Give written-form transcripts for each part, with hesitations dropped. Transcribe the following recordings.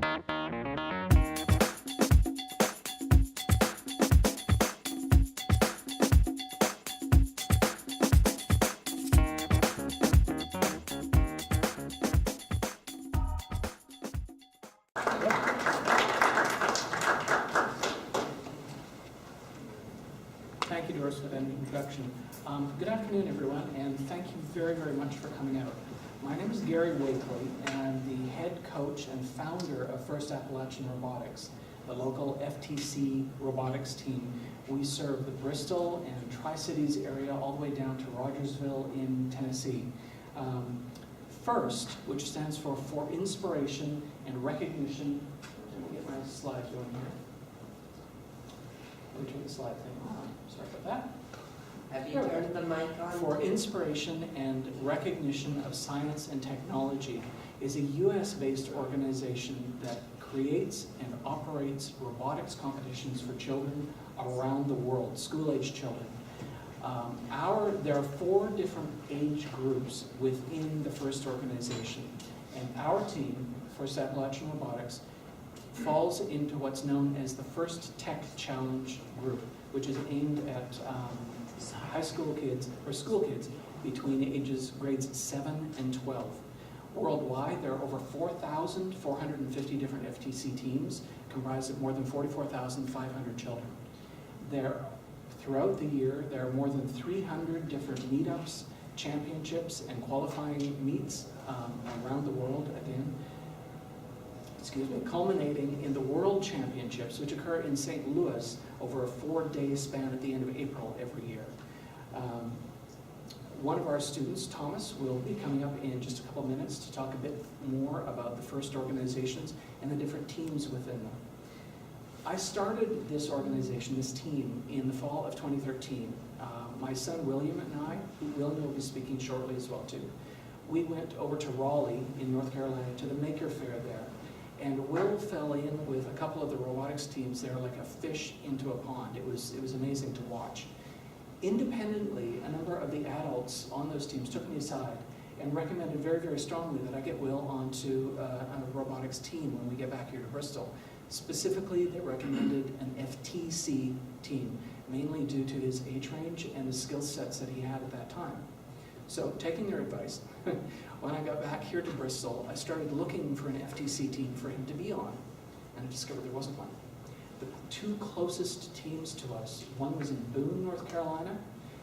Thank you, Doris, for that introduction. Good afternoon, everyone, and thank you very, very much for coming out. My name is Gary Wakely, and I'm the head coach and founder of First Appalachian Robotics, the local FTC robotics team. We serve the Bristol and Tri-Cities area all the way down to Rogersville in Tennessee. FIRST, which stands for Inspiration and Recognition. Let me get my slide going here. Let me turn the slide thing on. Sorry about that. Have you turned the mic on? For Inspiration and Recognition of Science and Technology is a US-based organization that creates and operates robotics competitions for children around the world, school-age children. There are 4 different age groups within the FIRST organization, and our team, First Appalachian Robotics, falls into what's known as the First Tech Challenge group, which is aimed at high school kids, or school kids, between ages grades 7 and 12. Worldwide, there are over 4,450 different FTC teams, comprised of more than 44,500 children. Throughout the year, there are more than 300 different meetups, championships, and qualifying meets around the world, again, culminating in the World Championships, which occur in St. Louis over a 4-day span at the end of April every year. One of our students, Thomas, will be coming up in just a couple minutes to talk a bit more about the FIRST organizations and the different teams within them. I started this organization, this team, in the fall of 2013. My son William and I, William will be speaking shortly as well too, we went over to Raleigh in North Carolina to the Maker Faire there. And Will fell in with a couple of the robotics teams there like a fish into a pond. It was amazing to watch. Independently, a number of the adults on those teams took me aside and recommended very, very strongly that I get Will onto a robotics team when we get back here to Bristol. Specifically, they recommended an FTC team, mainly due to his age range and the skill sets that he had at that time. So, taking their advice, when I got back here to Bristol, I started looking for an FTC team for him to be on, and I discovered there wasn't one. The 2 closest teams to us, one was in Boone, North Carolina,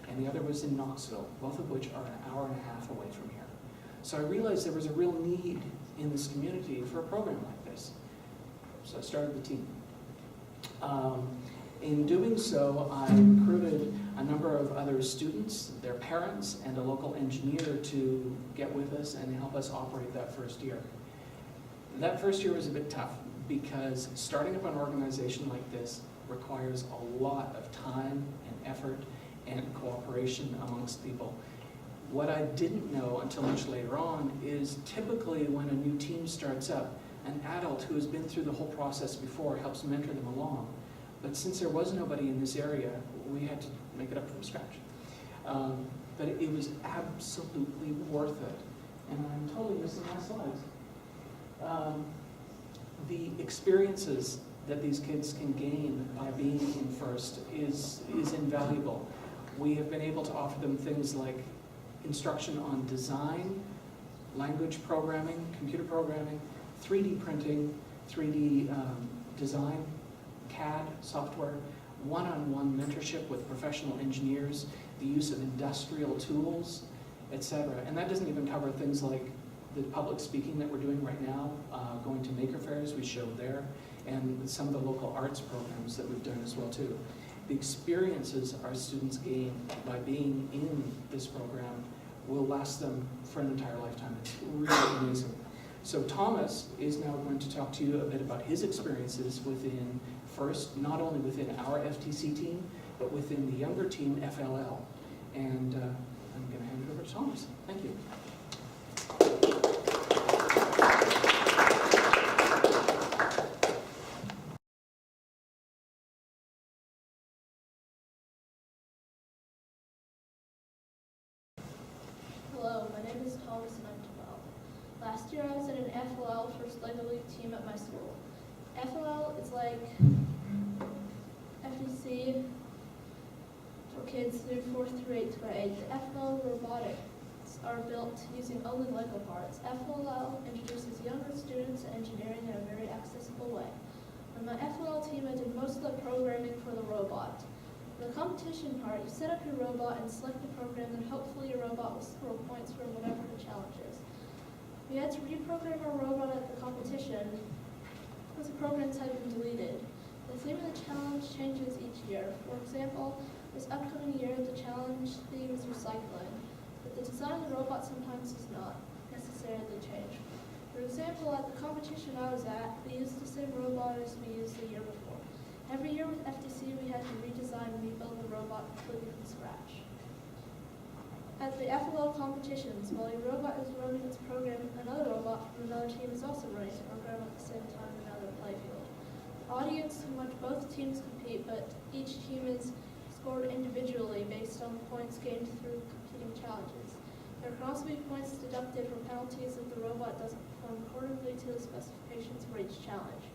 and the other was in Knoxville, both of which are an hour and a half away from here. So I realized there was a real need in this community for a program like this. So I started the team. In doing so, I recruited a number of other students, their parents, and a local engineer to get with us and help us operate that first year. That first year was a bit tough because starting up an organization like this requires a lot of time and effort and cooperation amongst people. What I didn't know until much later on is typically when a new team starts up, an adult who has been through the whole process before helps mentor them along. But since there was nobody in this area, we had to make it up from scratch. But it was absolutely worth it. And I'm totally missing my slides. The experiences that these kids can gain by being in FIRST is invaluable. We have been able to offer them things like instruction on design, language programming, computer programming, 3D printing, 3D design, CAD software, one-on-one mentorship with professional engineers, the use of industrial tools, etc. And that doesn't even cover things like the public speaking that we're doing right now, going to Maker Fairs, we showed there, and some of the local arts programs that we've done as well too. The experiences our students gain by being in this program will last them for an entire lifetime. It's really amazing. So Thomas is now going to talk to you a bit about his experiences within FIRST, not only within our FTC team, but within the younger team, FLL. And I'm going to hand it over to Thomas. Thank you. Hello, my name is Thomas and I'm 12. Last year I was in an FLL First Lego League team at my school. like FDC for kids through 4th through 8th grade. The Appalachian Robotics are built using only Lego parts. FLL introduces younger students to engineering in a very accessible way. On my FLL team, I did most of the programming for the robot. For the competition part, you set up your robot and select the program, and hopefully your robot will score points for whatever the challenge is. We had to reprogram our robot at the competition because the programs had been deleted. The theme of the challenge changes each year. For example, this upcoming year, the challenge theme is recycling, but the design of the robot sometimes does not necessarily change. For example, at the competition I was at, we used the same robot as we used the year before. Every year with FTC, we had to redesign and rebuild the robot completely from scratch. At the FLL competitions, while a robot is running its program, another robot from another team is also running its program at the same time in another playfield. The audience can watch both teams compete, but each team is scored individually based on points gained through competing challenges. There can also be points deducted for penalties if the robot doesn't perform accordingly to the specifications for each challenge.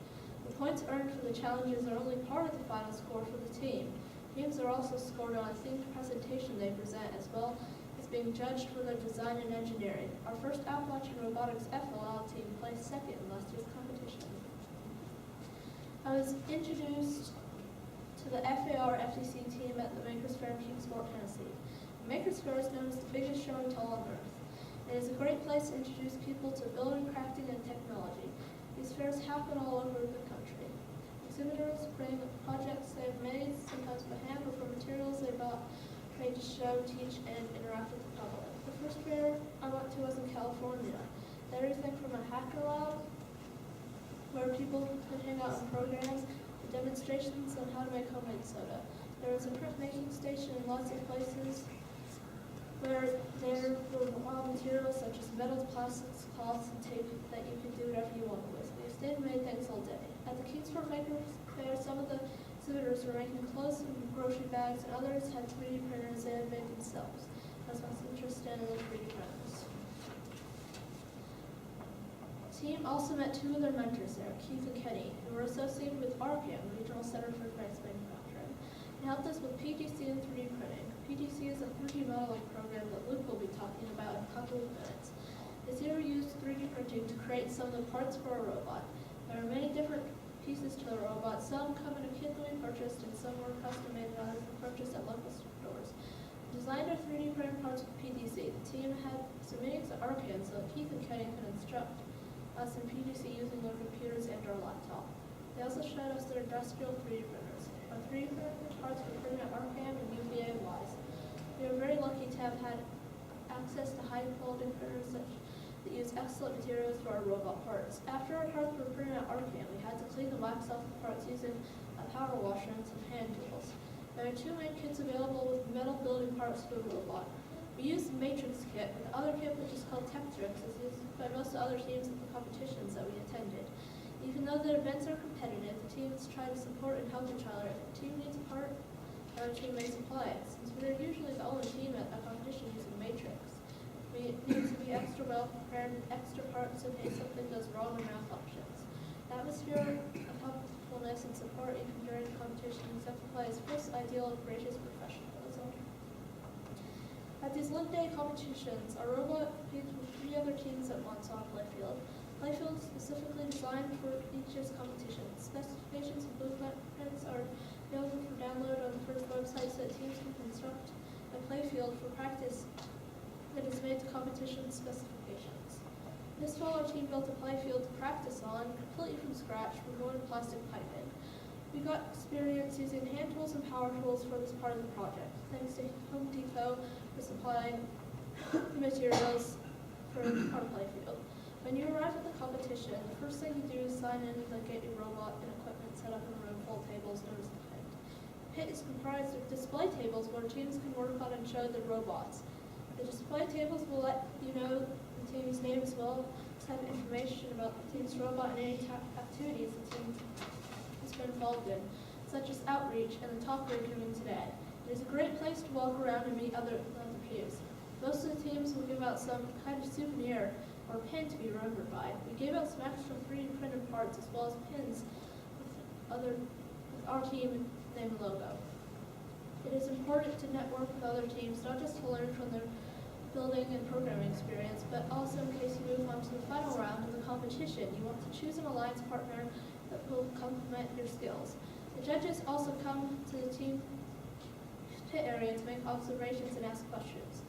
The points earned for the challenges are only part of the final score for the team. Teams are also scored on a themed presentation they present, as well as being judged for their design and engineering. Our first Appalachian Robotics FLL team placed second in last year's competition. I was introduced to the FAR FTC team at the Makers Fair in Kingsport, Tennessee. The Makers Fair is known as the biggest show and tell on earth. It is a great place to introduce people to building, crafting, and technology. These fairs happen all over the country. Exhibitors bring projects they have made, sometimes by hand or from materials they bought, ready to show, teach, and interact with the public. The first fair I went to was in California. Everything from a hacker lab, where people could hang out on programs, to demonstrations on how to make homemade soda. There was a printmaking station in lots of places where there were raw materials such as metals, plastics, cloths, and tape that you could do whatever you wanted with. They stayed and made things all day. At the Kingsport Makers Fair, some of the exhibitors were making clothes from grocery bags, and others had 3D printers they had made themselves. I was most interested in the 3D printers. The team also met two of their mentors there, Keith and Kenny, who were associated with RPM, the Regional Center for Advanced Manufacturing. They helped us with PDC and 3D printing. PDC is a 3D modeling program that Luke will be talking about in a couple of minutes. This year we used 3D printing to create some of the parts for our robot. There are many different pieces to the robot. Some come in a kit that we purchased, and some were custom made and others were purchased at local stores. We designed our 3D printed parts with PDC. The team had some meetings at RCAN so that Keith and Kenny could instruct us in PDC using their computers and our laptop. They also showed us their industrial 3D printers. Our 3D printed parts were printed at RCAM and UVA WISE. We are very lucky to have had access to high-quality printers that use excellent materials for our robot parts. After our parts were printed at RCAM, we had to clean the wax off the parts using a power washer and some hand tools. There are two main kits available with metal building parts for the robot. We used the Matrix kit, but the other kit, which is called Tectrix, is used by most other teams at the competitions that we attended. Even though the events are competitive, the teams try to support and help each other. If a team needs a part, our team may supply it. Since we are usually the only team at a competition using Matrix, we need to be extra well prepared with extra parts in case something goes wrong or malfunctions. The atmosphere of helpfulness and support even during the competition exemplifies first ideal of gracious professionalism. At these Limb Day competitions, our robot competes with 3 other teams at once on playfield. Playfield is specifically designed for each year's competition. Specifications and blueprints are available for download on the first website so that teams can construct a playfield for practice that is made to competition specifications. This fall, our team built a playfield to practice on completely from scratch from wood plastic piping. We got experience using hand tools and power tools for this part of the project, thanks to Home Depot for supplying the materials for our playfield. When you arrive at the competition, the first thing you do is sign in and get your robot and equipment set up in a room full of tables known as the pit. The pit is comprised of display tables where teams can work on and show their robots. The display tables will let you know the team's name as well as have information about the team's robot and any activities the team has been involved in, such as outreach and the talk we're doing today. It is a great place to walk around and meet other peers. Most of the teams will give out some kind of souvenir or pin to be remembered by. We gave out some extra 3D printed parts as well as pins our team name and logo. It is important to network with other teams, not just to learn from their building and programming experience, but also in case you move on to the final round of the competition, you want to choose an alliance partner that will complement your skills. The judges also come to the team pit area to make observations and ask questions.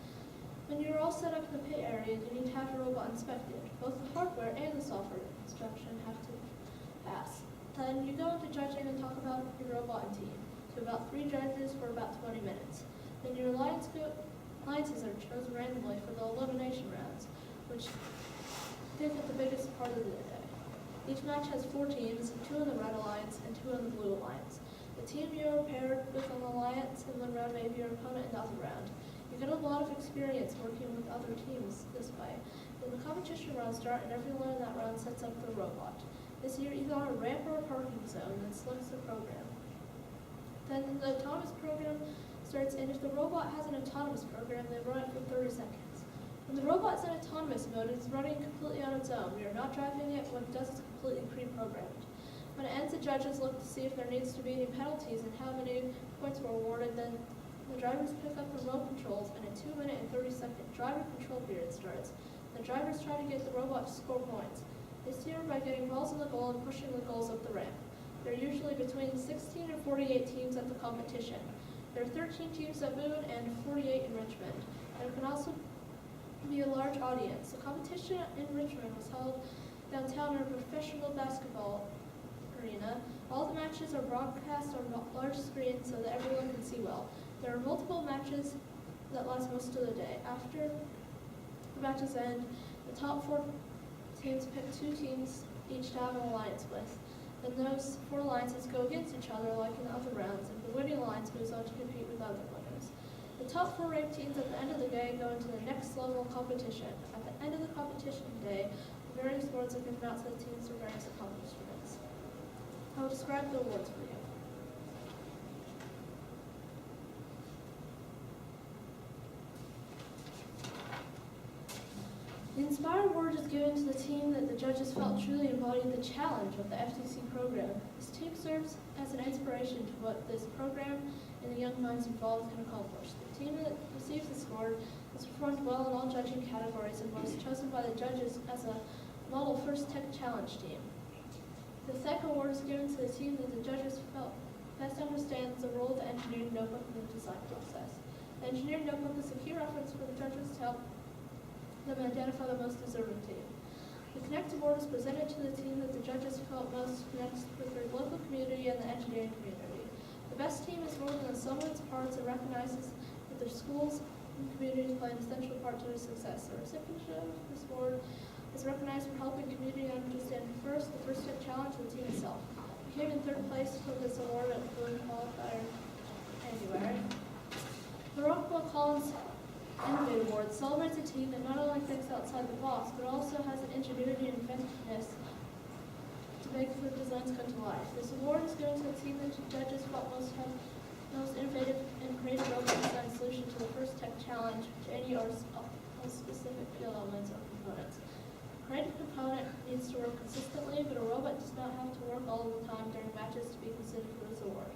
When you're all set up in the pit area, you need to have your robot inspected. Both the hardware and the software inspection have to pass. Then you go into judging and talk about your robot and team to about 3 judges for about 20 minutes. Then your alliances are chosen randomly for the elimination rounds, which take up the biggest part of the day. Each match has 4 teams, 2 in the red alliance and 2 in the blue alliance. The team you are paired with an alliance in one round may be your opponent in the other round. You get a lot of experience working with other teams this way. Then the competition rounds start and everyone in that round sets up their robot. This year either on a ramp or a parking zone and selects the program. Then the autonomous program starts, and if the robot has an autonomous program, they run it for 30 seconds. When the robot's in autonomous mode, it's running completely on its own. We are not driving it. When it does, it's completely pre-programmed. When it ends, the judges look to see if there needs to be any penalties and how many points were awarded. Then the drivers pick up the remote controls, and a 2-minute and 30-second driver control period starts. The drivers try to get the robot to score points. They steer by getting balls in the goal and pushing the goals up the ramp. There are usually between 16 and 48 teams at the competition. There are 13 teams at Boone and 48 in Richmond. There can also be a large audience. The competition in Richmond was held downtown in a professional basketball arena. All the matches are broadcast on large screens so that everyone can see well. There are multiple matches that last most of the day. After the matches end, the top 4 teams pick 2 teams each to have an alliance with. Then those 4 alliances go against each other like in the other rounds, and the winning alliance moves on to compete with other winners. The top 4 ranked teams at the end of the day go into the next level competition. At the end of the competition day, various awards are given out to the teams for various accomplishments. I will describe the awards for you. The Inspire Award is given to the team that the judges felt truly embodied the challenge of the FTC program. This team serves as an inspiration to what this program and the young minds involved can accomplish. The team that receives this award has performed well in all judging categories and was chosen by the judges as a model First Tech Challenge team. The second award is given to the team that the judges felt best understands the role of the engineering notebook in the design process. The engineering notebook is a key reference for the judges to help them identify the most deserving team. The Connect Award is presented to the team that the judges felt most connects with their local community and the engineering community. The best team is more than the sum of its parts and recognizes that their schools and communities play an essential part to their success. The recipient of this award is recognized for helping community understand first the First Step Challenge and the team itself. We came in 3rd place for this award at the Boone Qualifier in January. The Rockwell Collins Innovative Award celebrates a team that not only thinks outside the box, but also has an ingenuity and inventiveness to make the designs come to life. This award is given to the team that the judges felt most innovative and creative robot design solution to the First Tech Challenge to any or all specific field elements or components. A creative component needs to work consistently, but a robot does not have to work all of the time during matches to be considered for this award.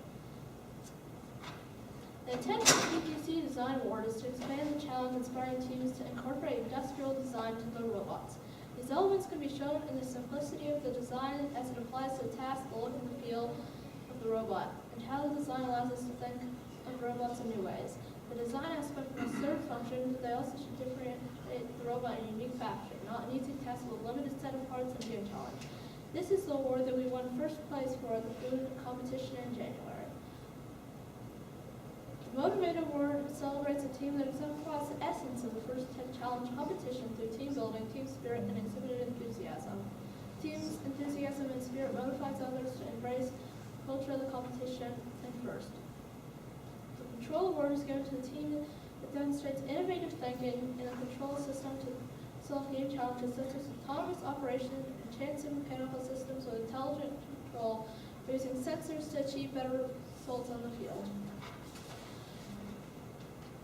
The intent of the PTC Design Award is to expand the challenge, inspiring teams to incorporate industrial design to their robots. These elements can be shown in the simplicity of the design as it applies to the task, the look and the feel of the robot, and how the design allows us to think of robots in new ways. The design aspect must serve function, but they also should differentiate the robot in a unique fashion, not an easy task with a limited set of parts and be a challenge. This is the award that we won 1st place for at the Boone competition in January. The Motivate Award celebrates a team that exemplifies the essence of the First Tech Challenge competition through team building, team spirit, and exhibited enthusiasm. Team's enthusiasm and spirit motivates others to embrace the culture of the competition and first. The Control Award is given to the team that demonstrates innovative thinking in a control system to solve game challenges such as autonomous operation and changing mechanical systems with intelligent control, using sensors to achieve better results on the field.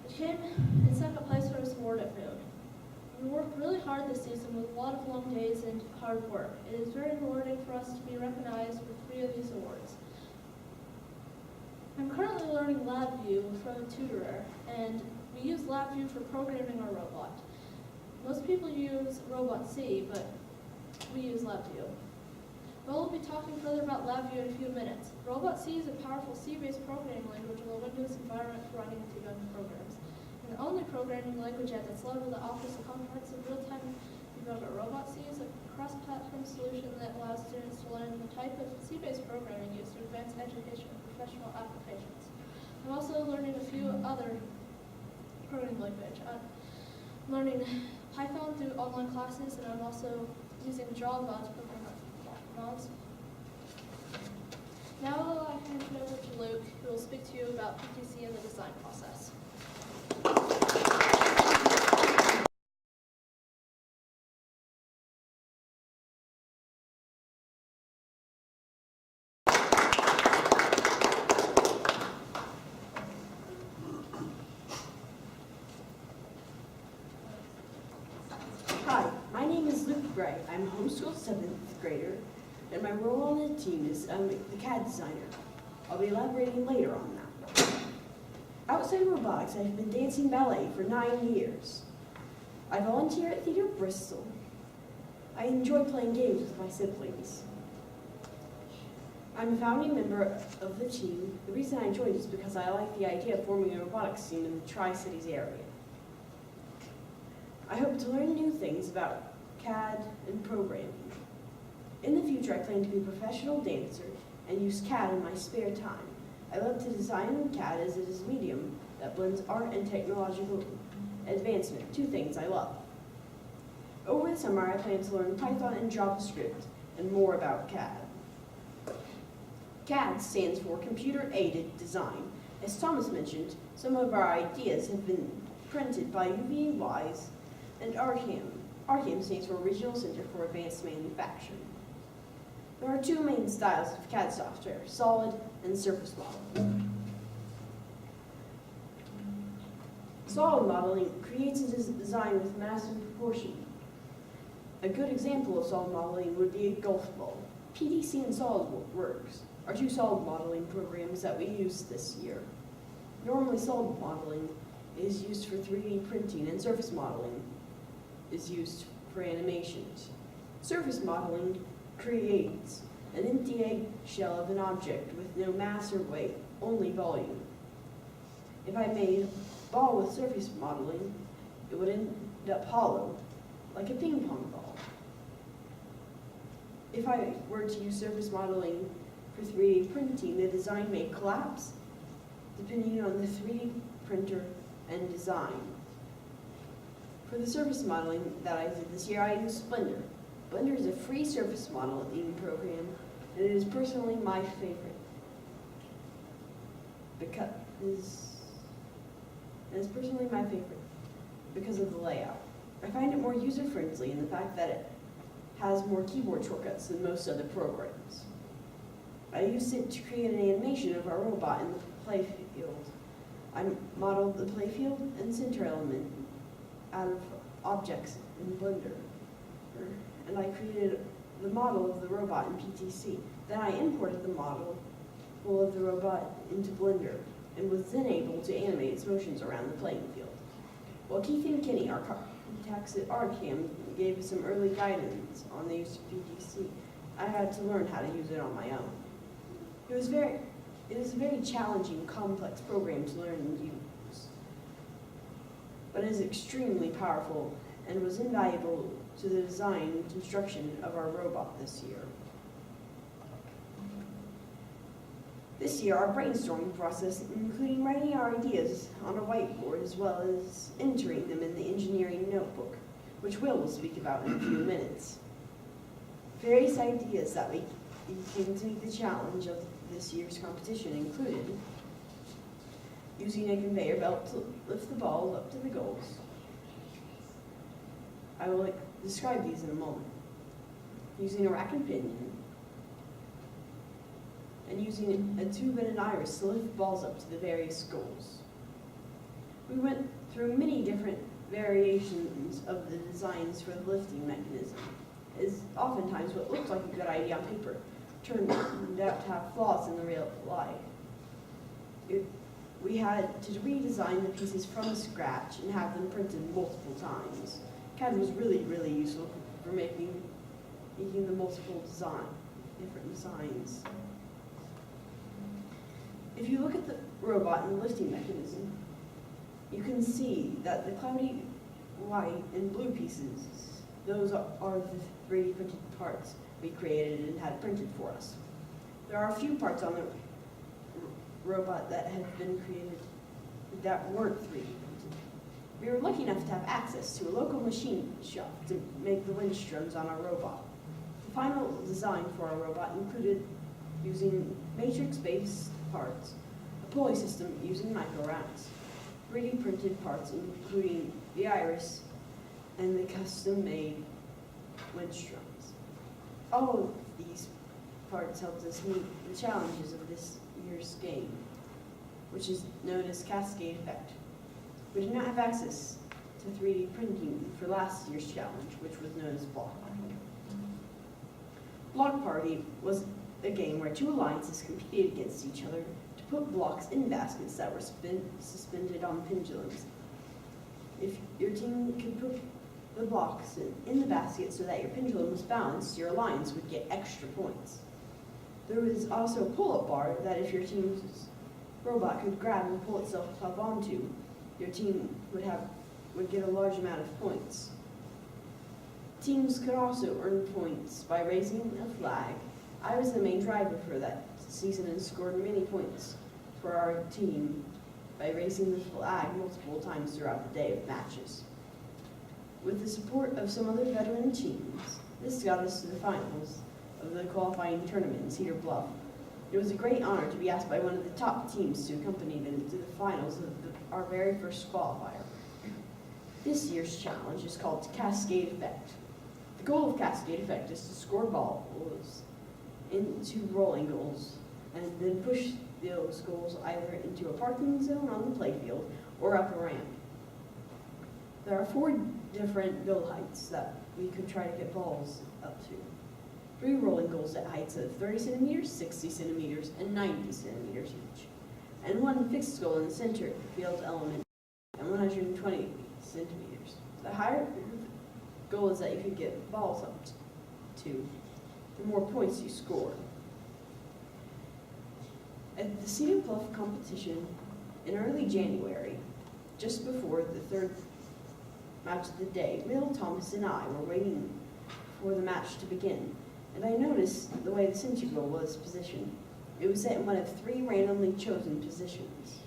We came in 2nd place for this award at Boone. We worked really hard this season with a lot of long days and hard work. It is very rewarding for us to be recognized with 3 of these awards. learning LabVIEW from a tutorer, and we use LabVIEW for programming our robot. Most people use Robot C, but we use LabVIEW. We'll be talking further about LabVIEW in a few minutes. Robot C is a powerful C-based programming language with a Windows environment for running debugging programs. And the only programming language yet that's allowed with the Office of Comprehensive Real-Time Debugger. Robot C is a cross-platform solution that allows students to learn the type of C-based programming used in advanced education and professional applications. I'm also learning a few other programming language. I'm learning Python through online classes, and I'm also using Java to program mods. Now I hand it over to Luke, who will speak to you about PTC and the design process. Hi, my name is Luke Gray. I'm a homeschooled 7th grader, and my role on the team is the CAD designer. I'll be elaborating later on that. Outside of robotics, I've been dancing ballet for 9 years. I volunteer at Theatre Bristol. I enjoy playing games with my siblings. I'm a founding member of the team. The reason I joined is because I like the idea of forming a robotics team in the Tri-Cities area. I hope to learn new things about CAD and programming. In the future, I plan to be a professional dancer and use CAD in my spare time. I love to design in CAD as it is a medium that blends art and technological advancement, two things I love. Over the summer, I plan to learn Python and JavaScript and more about CAD. CAD stands for Computer-Aided Design. As Thomas mentioned, some of our ideas have been printed by UVA-WISE and RCAM. RCAM stands for Regional Center for Advanced Manufacturing. There are two main styles of CAD software, solid and surface modeling. Solid modeling creates a design with mass and proportion. A good example of solid modeling would be a golf ball. PTC and SolidWorks are two solid modeling programs that we use this year. Normally, solid modeling is used for 3D printing, and surface modeling is used for animations. Surface modeling creates an empty eggshell of an object with no mass or weight, only volume. If I made a ball with surface modeling, it would end up hollow, like a ping pong ball. If I were to use surface modeling for 3D printing, the design may collapse depending on the 3D printer and design. For the surface modeling that I did this year, I used Blender. Blender is a free surface modeling program, and it is personally my favorite because of the layout. I find it more user-friendly in the fact that it has more keyboard shortcuts than most other programs. I used it to create an animation of our robot in the playfield. I modeled the playfield and center element out of objects in Blender. And I created the model of the robot in PTC. Then I imported the model of the robot into Blender and was then able to animate its motions around the playing field. While Keith and Kenny, our contacts at RCAM, gave us some early guidance on the use of PTC, I had to learn how to use it on my own. It is a very challenging, complex program to learn and use, but it is extremely powerful and was invaluable to the design and construction of our robot this year. This year, our brainstorming process, including writing our ideas on a whiteboard as well as entering them in the engineering notebook, which Will will speak about in a few minutes. Various ideas that we came to meet the challenge of this year's competition included using a conveyor belt to lift the ball up to the goals. I will describe these in a moment. Using a rack and pinion, and using a tube and an iris to lift balls up to the various goals. We went through many different variations of the designs for the lifting mechanism, as oftentimes what looked like a good idea on paper turned out to have flaws in the real life. we had to redesign the pieces from scratch and have them printed multiple times. CAD was really, really useful for making the multiple different designs. If you look at the robot and the lifting mechanism, you can see that the cloudy white and blue pieces, those are the 3D printed parts we created and had printed for us. There are a few parts on the robot that have been created that weren't 3D printed. We were lucky enough to have access to a local machine shop to make the windstroms on our robot. The final design for our robot included using matrix-based parts, a pulley system using micro rounds, 3D printed parts including the iris, and the custom-made windstroms. All of these parts helped us meet the challenges of this year's game, which is known as Cascade Effect. We did not have access to 3D printing for last year's challenge, which was known as Block Party. Block Party was a game where 2 alliances competed against each other to put blocks in baskets that were suspended on pendulums. If your team could put the blocks in the basket so that your pendulum was balanced, your alliance would get extra points. There was also a pull-up bar that if your team's robot could grab and pull itself up onto, your team would get a large amount of points. Teams could also earn points by raising a flag. I was the main driver for that season and scored many points for our team by raising the flag multiple times throughout the day of matches. With the support of some other veteran teams, this got us to the finals of the qualifying tournament in Cedar Bluff. It was a great honor to be asked by one of the top teams to accompany them to the finals of our very first qualifier. This year's challenge is called Cascade Effect. The goal of Cascade Effect is to score balls into rolling goals and then push those goals either into a parking zone on the playfield or up a ramp. There are 4 different goal heights that we could try to get balls up to. 3 rolling goals at heights of 30 centimeters, 60 centimeters, and 90 centimeters each. And 1 fixed goal in the center field element and 120 centimeters. The higher the goal is that you could get balls up to, the more points you score. At the Cedar Bluff competition in early January, just before the 3rd match of the day, Will Thomas and I were waiting for the match to begin, and I noticed the way the center goal was positioned. It was set in one of 3 randomly chosen positions.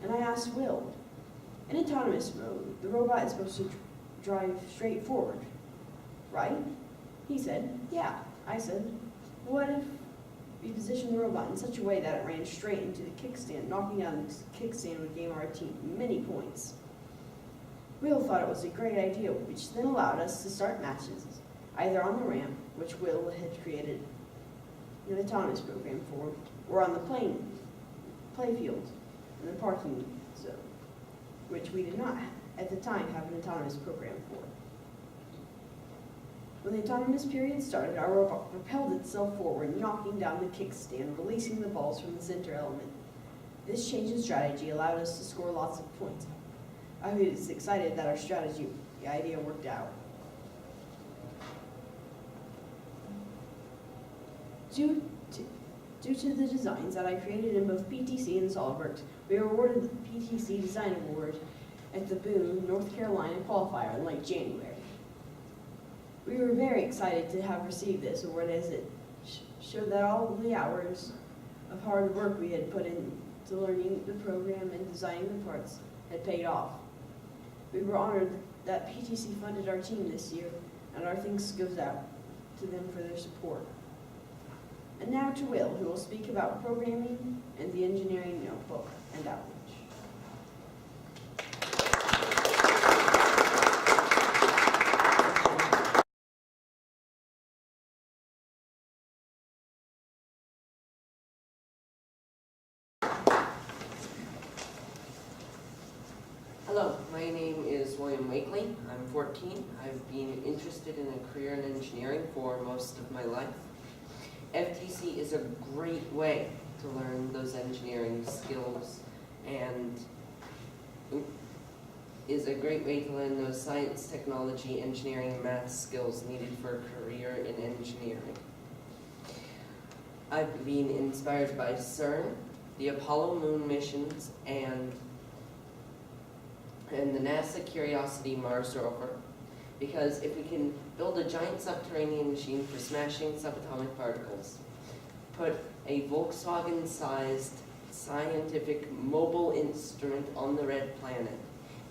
And I asked Will, in autonomous mode, the robot is supposed to drive straight forward, right? He said, yeah. I said, what if we positioned the robot in such a way that it ran straight into the kickstand? Knocking down the kickstand would gain our team many points. Will thought it was a great idea, which then allowed us to start matches, either on the ramp, which Will had created an autonomous program for, or on the playfield in the parking zone, which we did not at the time have an autonomous program for. When the autonomous period started, our robot propelled itself forward, knocking down the kickstand, releasing the balls from the center element. This change in strategy allowed us to score lots of points. I was excited that our strategy idea worked out. Due to the designs that I created in both PTC and SolidWorks, we were awarded the PTC Design Award at the Boone, North Carolina qualifier in late January. We were very excited to have received this award as it showed that all the hours of hard work we had put into learning the program and designing the parts had paid off. We were honored that PTC funded our team this year, and our thanks goes out to them for their support. And now to Will, who will speak about programming and the engineering notebook and outreach. Hello, my name is William Wakely. I'm 14. I've been interested in a career in engineering for most of my life. FTC is a great way to learn those engineering skills and is a great way to learn those science, technology, engineering, and math skills needed for a career in engineering. I've been inspired by CERN, the Apollo moon missions, and the NASA Curiosity Mars rover, because if we can build a giant subterranean machine for smashing subatomic particles, put a Volkswagen-sized scientific mobile instrument on the red planet,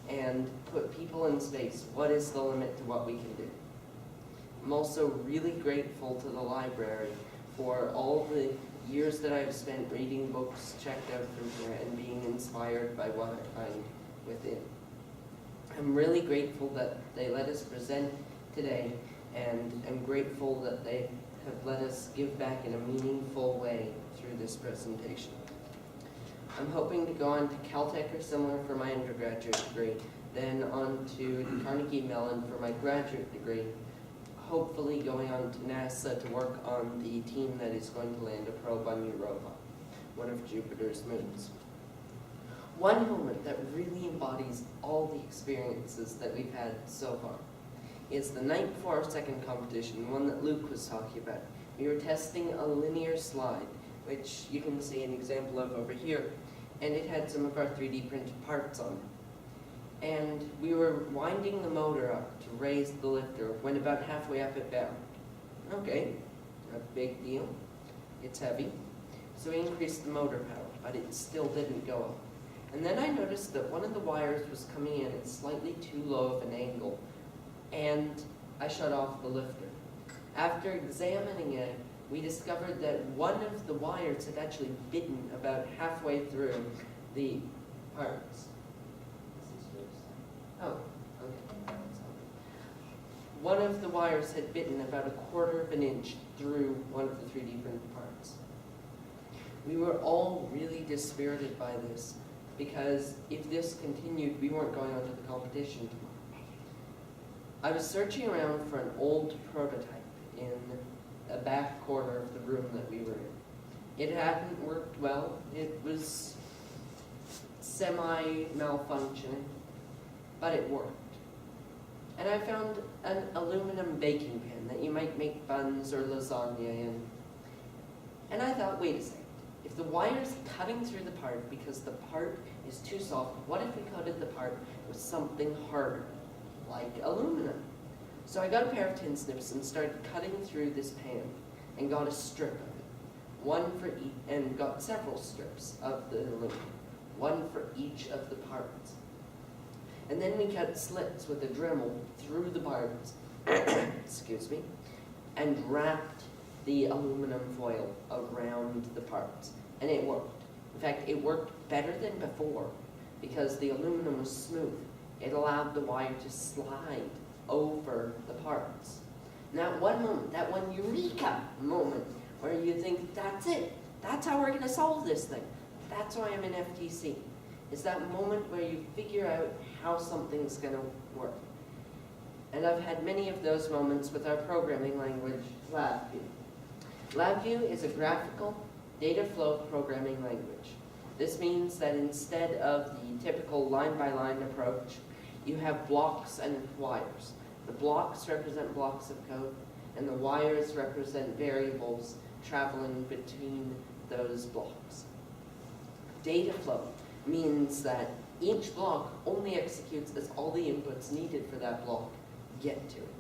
and put people in space, what is the limit to what we can do? I'm also really grateful to the library for all the years that I've spent reading books checked out from here and being inspired by what I find within. I'm really grateful that they let us present today, and I'm grateful that they have let us give back in a meaningful way through this presentation. I'm hoping to go on to Caltech or similar for my undergraduate degree, then on to Carnegie Mellon for my graduate degree, hopefully going on to NASA to work on the team that is going to land a probe on Europa, one of Jupiter's moons. One moment that really embodies all the experiences that we've had so far is the night before our second competition, one that Luke was talking about. We were testing a linear slide, which you can see an example of over here, and it had some of our 3D printed parts on it. And we were winding the motor up to raise the lifter when about halfway up it bowed. Okay, a big deal. It's heavy. So we increased the motor power, but it still didn't go up. And then I noticed that one of the wires was coming in at slightly too low of an angle, and I shut off the lifter. After examining it, we discovered that one of the wires had actually bitten about halfway through the parts. Oh, okay. One of the wires had bitten about 1/4 of an inch through one of the 3D printed parts. We were all really dispirited by this, because if this continued, we weren't going on to the competition tomorrow. I was searching around for an old prototype in a back corner of the room that we were in. It hadn't worked well. It was semi-malfunctioning, but it worked. And I found an aluminum baking pan that you might make buns or lasagna in. And I thought, wait a second. If the wire's cutting through the part because the part is too soft, what if we coated the part with something harder, like aluminum? So I got a pair of tin snips and started cutting through this pan and got a strip of it, one for each, and got several strips of the aluminum, one for each of the parts. And then we cut slits with a Dremel through the parts, excuse me, and wrapped the aluminum foil around the parts, and it worked. In fact, it worked better than before because the aluminum was smooth. It allowed the wire to slide over the parts. And that one moment, that one eureka moment, where you think, that's it, that's how we're going to solve this thing. That's why I'm in FTC. It's that moment where you figure out how something's going to work. And I've had many of those moments with our programming language, LabVIEW. LabVIEW is a graphical data flow programming language. This means that instead of the typical line-by-line approach, you have blocks and wires. The blocks represent blocks of code, and the wires represent variables traveling between those blocks. Data flow means that each block only executes as all the inputs needed for that block get to it.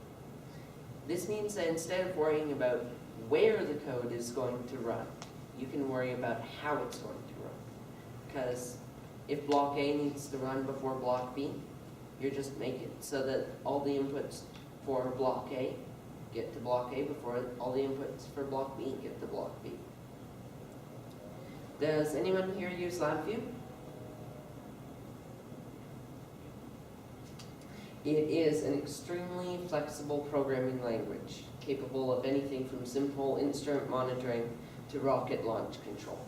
This means that instead of worrying about where the code is going to run, you can worry about how it's going to run. Because if block A needs to run before block B, you just make it so that all the inputs for block A get to block A before all the inputs for block B get to block B. Does anyone here use LabVIEW? It is an extremely flexible programming language, capable of anything from simple instrument monitoring to rocket launch control.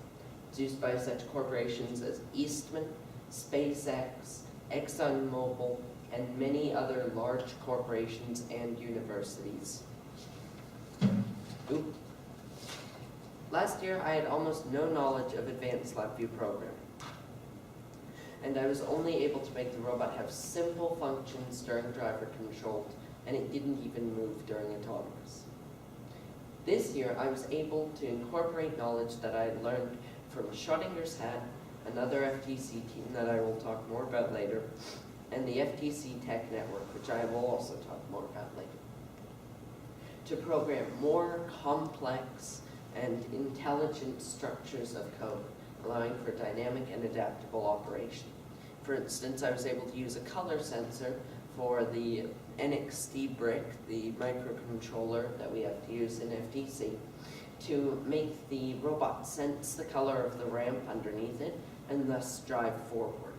It's used by such corporations as Eastman, SpaceX, ExxonMobil, and many other large corporations and universities. Oop. Last year, I had almost no knowledge of advanced LabVIEW programming. and I was only able to make the robot have simple functions during driver controlled, and it didn't even move during autonomous. This year, I was able to incorporate knowledge that I had learned from Schrodinger's hat, another FTC team that I will talk more about later, and the FTC Tech Network, which I will also talk more about later, to program more complex and intelligent structures of code, allowing for dynamic and adaptable operation. For instance, I was able to use a color sensor for the NXT brick, the microcontroller that we have to use in FTC, to make the robot sense the color of the ramp underneath it and thus drive forward.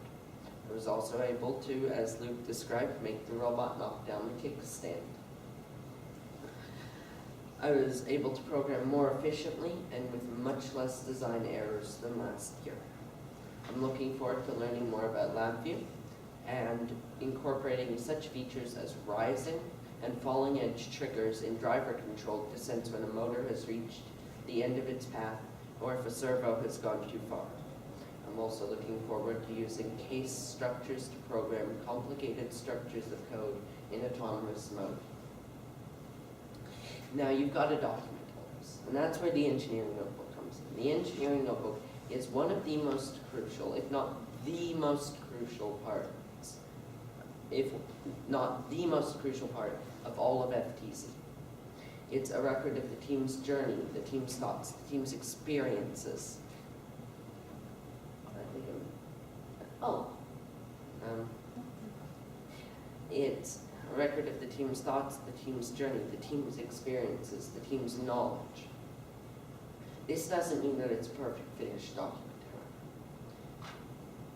I was also able to, as Luke described, make the robot knock down the kickstand. I was able to program more efficiently and with much less design errors than last year. I'm looking forward to learning more about LabVIEW and incorporating such features as rising and falling edge triggers in driver control to sense when a motor has reached the end of its path or if a servo has gone too far. I'm also looking forward to using case structures to program complicated structures of code in autonomous mode. Now you've got to document all this, and that's where the engineering notebook comes in. The engineering notebook is one of the most crucial, if not the most crucial parts, if not the most crucial part of all of FTC. It's a record of the team's journey, the team's thoughts, the team's experiences. It's a record of the team's thoughts, the team's journey, the team's experiences, the team's knowledge. This doesn't mean that it's a perfect finished document.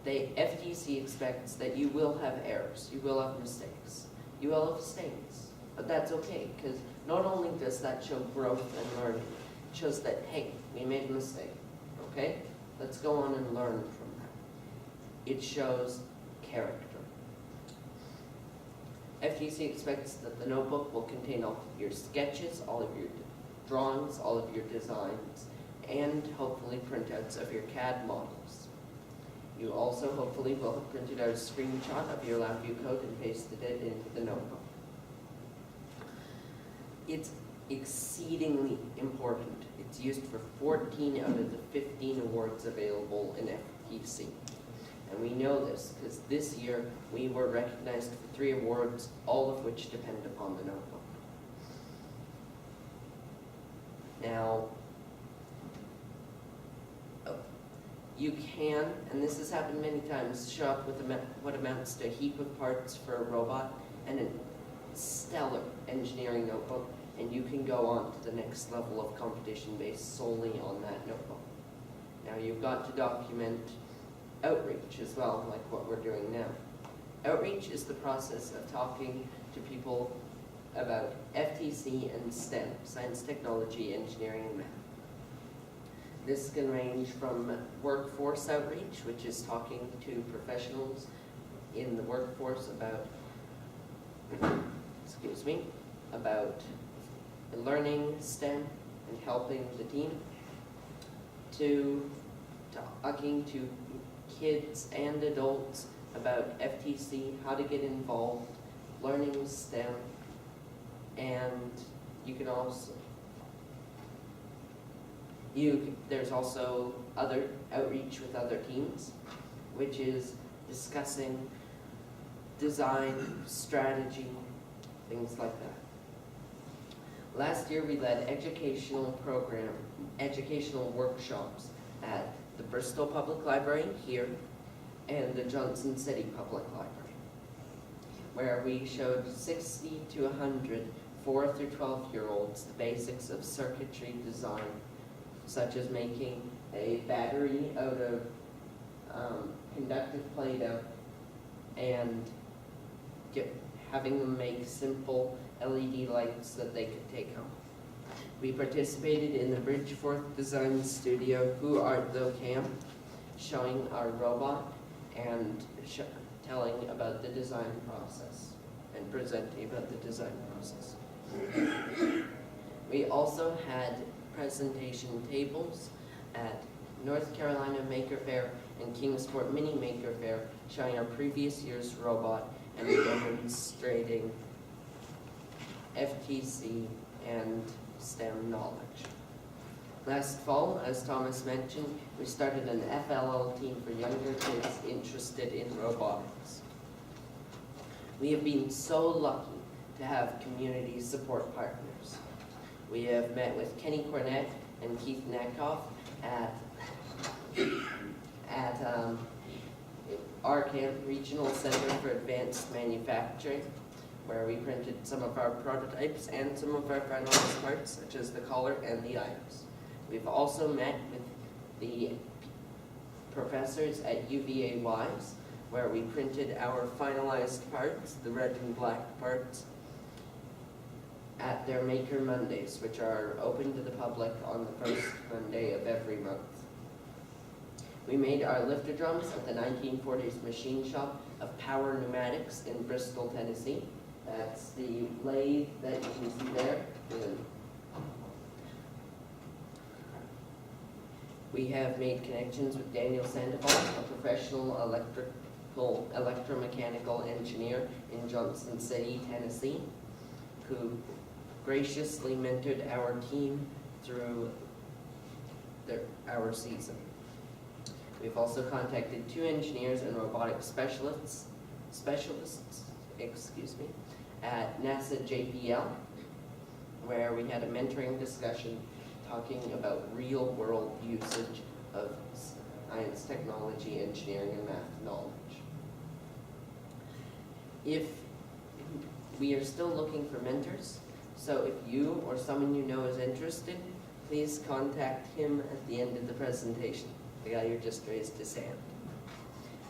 The FTC expects that you will have errors, you will have mistakes, you will have stains, but that's okay, because not only does that show growth and learning, it shows that, hey, we made a mistake, okay? Let's go on and learn from that. It shows character. FTC expects that the notebook will contain all of your sketches, all of your drawings, all of your designs, and hopefully printouts of your CAD models. You also hopefully will have printed out a screenshot of your LabVIEW code and pasted it into the notebook. It's exceedingly important. It's used for 14 out of the 15 awards available in FTC. And we know this because this year we were recognized for 3 awards, all of which depend upon the notebook. Now, you can, and this has happened many times, show up with what amounts to a heap of parts for a robot and a stellar engineering notebook, and you can go on to the next level of competition based solely on that notebook. Now you've got to document outreach as well, like what we're doing now. Outreach is the process of talking to people about FTC and STEM, science, technology, engineering, and math. This can range from workforce outreach, which is talking to professionals in the workforce about, about learning STEM and helping the team, to talking to kids and adults about FTC, how to get involved, learning STEM, and you can also, there's also other outreach with other teams, which is discussing design, strategy, things like that. Last year we led educational workshops at the Bristol Public Library here and the Johnson City Public Library, where we showed 60 to 100 4 through 12-year-olds the basics of circuitry design, such as making a battery out of conductive Play-Doh and having them make simple LED lights that they could take home. We participated in the Bridgeforth Design Studio Who Art Thou Camp, showing our robot and telling about the design process and presenting about the design process. We also had presentation tables at North Carolina Maker Faire, and Kingsport Mini Maker Faire, showing our previous year's robot and demonstrating FTC and STEM knowledge. Last fall, as Thomas mentioned, we started an FLL team for younger kids interested in robotics. We have been so lucky to have community support partners. We have met with Kenny Cornett and Keith Nekoff at RCAMP, Regional Center for Advanced Manufacturing, where we printed some of our prototypes and some of our finalized parts, such as the collar and the iris. We've also met with the professors at UVA Wise, where we printed our finalized parts, the red and black parts, at their Maker Mondays, which are open to the public on the first Monday of every month. We made our lifter drums at the 1940s machine shop of Power Pneumatics in Bristol, Tennessee. That's the lathe that you can see there. We have made connections with Daniel Sandoval, a professional electromechanical engineer in Johnson City, Tennessee, who graciously mentored our team through our season. We've also contacted 2 engineers and robotics specialists, at NASA JPL, where we had a mentoring discussion talking about real-world usage of science, technology, engineering, and math knowledge. We are still looking for mentors, so if you or someone you know is interested, please contact him at the end of the presentation. The guy who just raised his hand.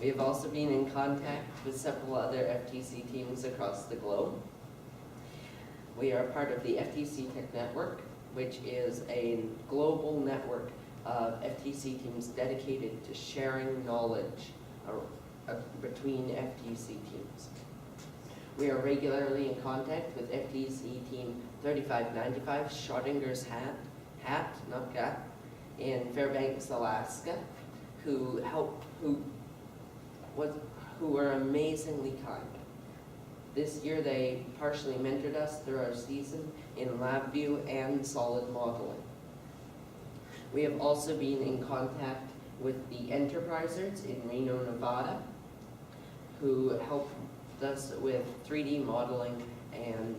We have also been in contact with several other FTC teams across the globe. We are part of the FTC Tech Network, which is a global network of FTC teams dedicated to sharing knowledge between FTC teams. We are regularly in contact with FTC Team 3595, Schrodinger's hat, not cat, in Fairbanks, Alaska, who were amazingly kind. This year they partially mentored us through our season in LabVIEW and solid modeling. We have also been in contact with the Enterprisers in Reno, Nevada, who helped us with 3D modeling and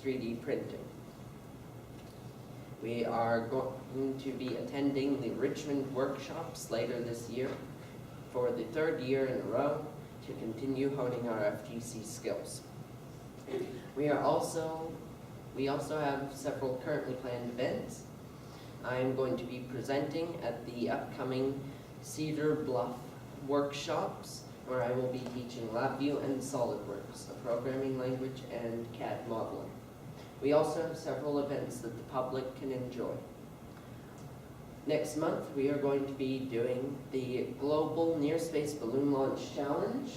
3D printing. We are going to be attending the Richmond workshops later this year for the 3rd year in a row to continue honing our FTC skills. We also have several currently planned events. I am going to be presenting at the upcoming Cedar Bluff workshops, where I will be teaching LabVIEW and SolidWorks, a programming language, and CAD modeling. We also have several events that the public can enjoy. Next month, we are going to be doing the Global Near Space Balloon Launch Challenge,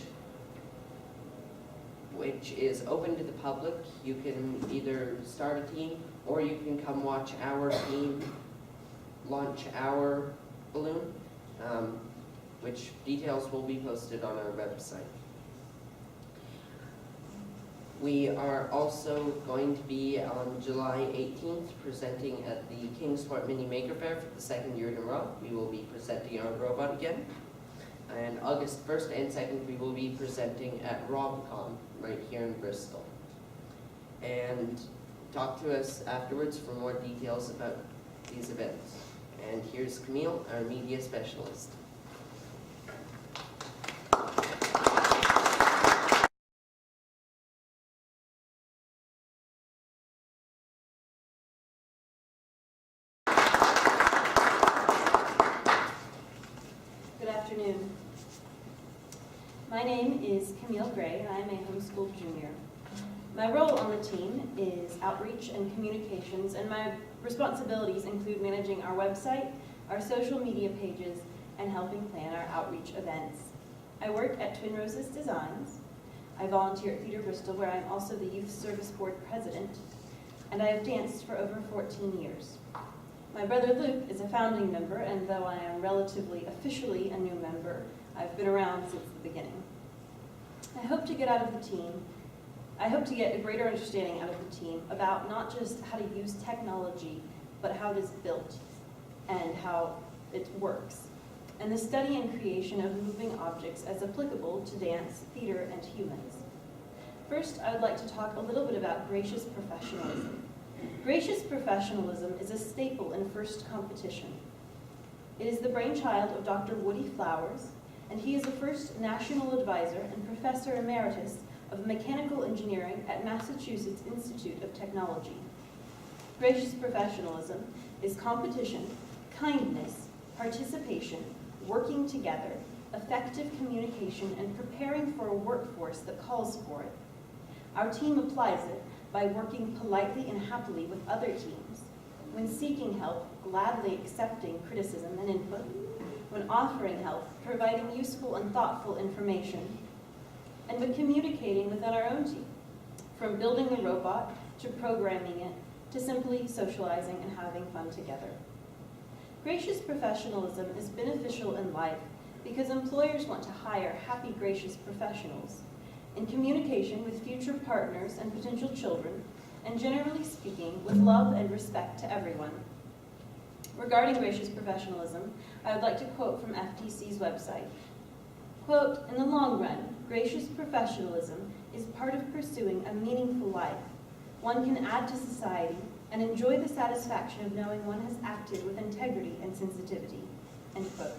which is open to the public. You can either start a team, or you can come watch our team launch our balloon, which details will be posted on our website. We are also going to be on July 18th presenting at the Kingsport Mini Maker Faire for the 2nd year in a row. We will be presenting our robot again. And August 1st and 2nd we will be presenting at RobCon right here in Bristol. And talk to us afterwards for more details about these events. And here's Camille, our media specialist. My name is Camille Gray, and I am a homeschooled junior. My role on the team is outreach and communications, and my responsibilities include managing our website, our social media pages, and helping plan our outreach events. I work at Twin Roses Designs. I volunteer at Theatre Bristol, where I am also the Youth Service Board President, and I have danced for over 14 years. My brother Luke is a founding member, and though I am relatively officially a new member, I've been around since the beginning. I hope to get a greater understanding out of the team about not just how to use technology, but how it is built and how it works, and the study and creation of moving objects as applicable to dance, theater, and humans. First, I would like to talk a little bit about gracious professionalism. Gracious professionalism is a staple in FIRST competition. It is the brainchild of Dr. Woody Flowers, and he is the first national advisor and professor emeritus of mechanical engineering at Massachusetts Institute of Technology. Gracious professionalism is competition, kindness, participation, working together, effective communication, and preparing for a workforce that calls for it. Our team applies it by working politely and happily with other teams, when seeking help, gladly accepting criticism and input, when offering help, providing useful and thoughtful information, and when communicating within our own team, from building the robot to programming it to simply socializing and having fun together. Gracious professionalism is beneficial in life because employers want to hire happy, gracious professionals in communication with future partners and potential children, and generally speaking, with love and respect to everyone. Regarding gracious professionalism, I would like to quote from FTC's website. Quote, "In the long run, gracious professionalism is part of pursuing a meaningful life. One can add to society and enjoy the satisfaction of knowing one has acted with integrity and sensitivity." End quote.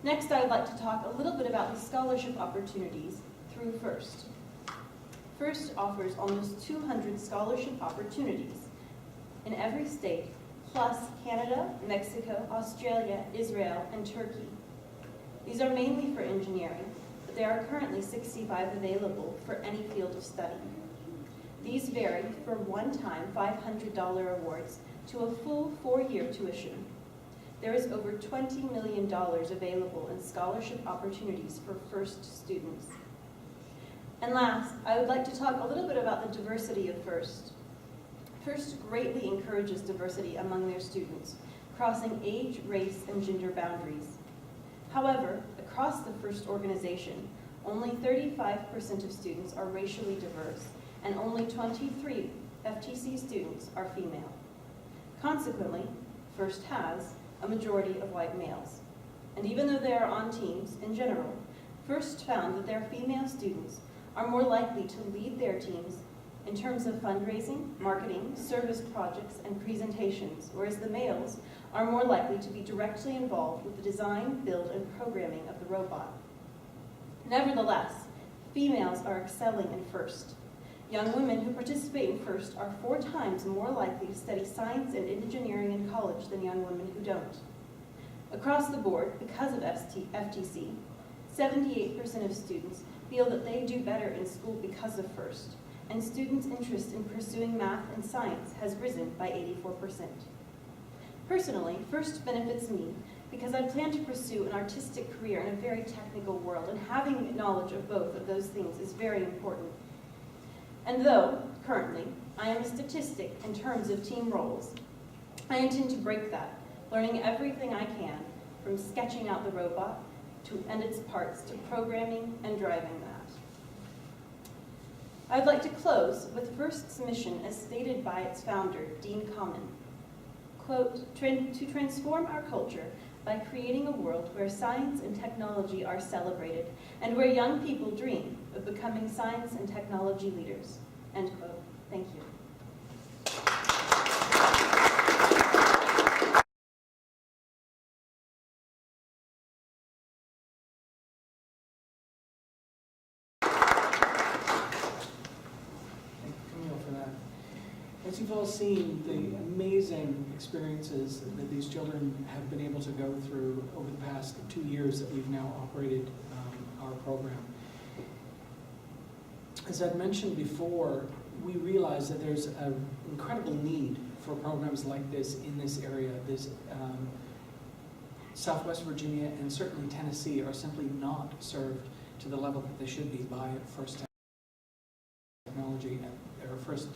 Next, I would like to talk a little bit about the scholarship opportunities through FIRST. FIRST offers almost 200 scholarship opportunities in every state, plus Canada, Mexico, Australia, Israel, and Turkey. These are mainly for engineering, but there are currently 65 available for any field of study. These vary from one-time $500 awards to a full 4-year tuition. There is over $20 million available in scholarship opportunities for FIRST students. And last, I would like to talk a little bit about the diversity of FIRST. FIRST greatly encourages diversity among their students, crossing age, race, and gender boundaries. However, across the FIRST organization, only 35% of students are racially diverse, and only 23 FTC students are female. Consequently, FIRST has a majority of white males. And even though they are on teams in general, FIRST found that their female students are more likely to lead their teams in terms of fundraising, marketing, service projects, and presentations, whereas the males are more likely to be directly involved with the design, build, and programming of the robot. Nevertheless, females are excelling in FIRST. Young women who participate in FIRST are 4 times more likely to study science and engineering in college than young women who don't. Across the board, because of FTC, 78% of students feel that they do better in school because of FIRST, and students' interest in pursuing math and science has risen by 84%. Personally, FIRST benefits me because I plan to pursue an artistic career in a very technical world, and having knowledge of both of those things is very important. And though, currently, I am a statistic in terms of team roles, I intend to break that, learning everything I can, from sketching out the robot and its parts to programming and driving that. I would like to close with FIRST's mission as stated by its founder, Dean Common. Quote, "To transform our culture by creating a world where science and technology are celebrated and where young people dream of becoming science and technology leaders." End quote. Thank you. As you've all seen, the amazing experiences that these children have been able to go through over the past 2 years that we've now operated our program. As I'd mentioned before, we realize that there's an incredible need for programs like this in this area. Southwest Virginia and certainly Tennessee are simply not served to the level that they should be by FIRST Technology or FIRST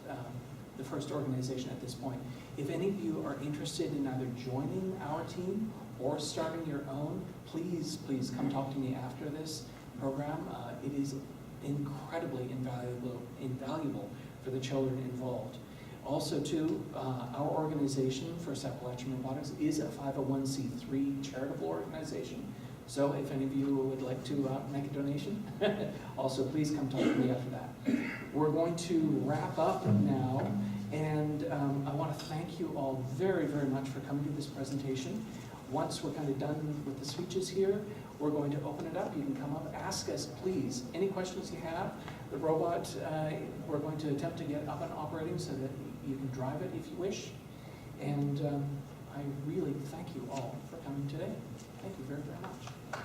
the first organization at this point. If any of you are interested in either joining our team or starting your own, please come talk to me after this program. It is incredibly invaluable for the children involved. Also too, our organization, First Appalachian Robotics, is a 501c3 charitable organization. So if any of you would like to make a donation, also please come talk to me after that. We're going to wrap up now, and I want to thank you all very, very much for coming to this presentation. Once we're kind of done with the speeches here, we're going to open it up. You can come up, ask us, please, any questions you have. The robot, we're going to attempt to get up and operating so that you can drive it if you wish. And I really thank you all for coming today. Thank you very, very much.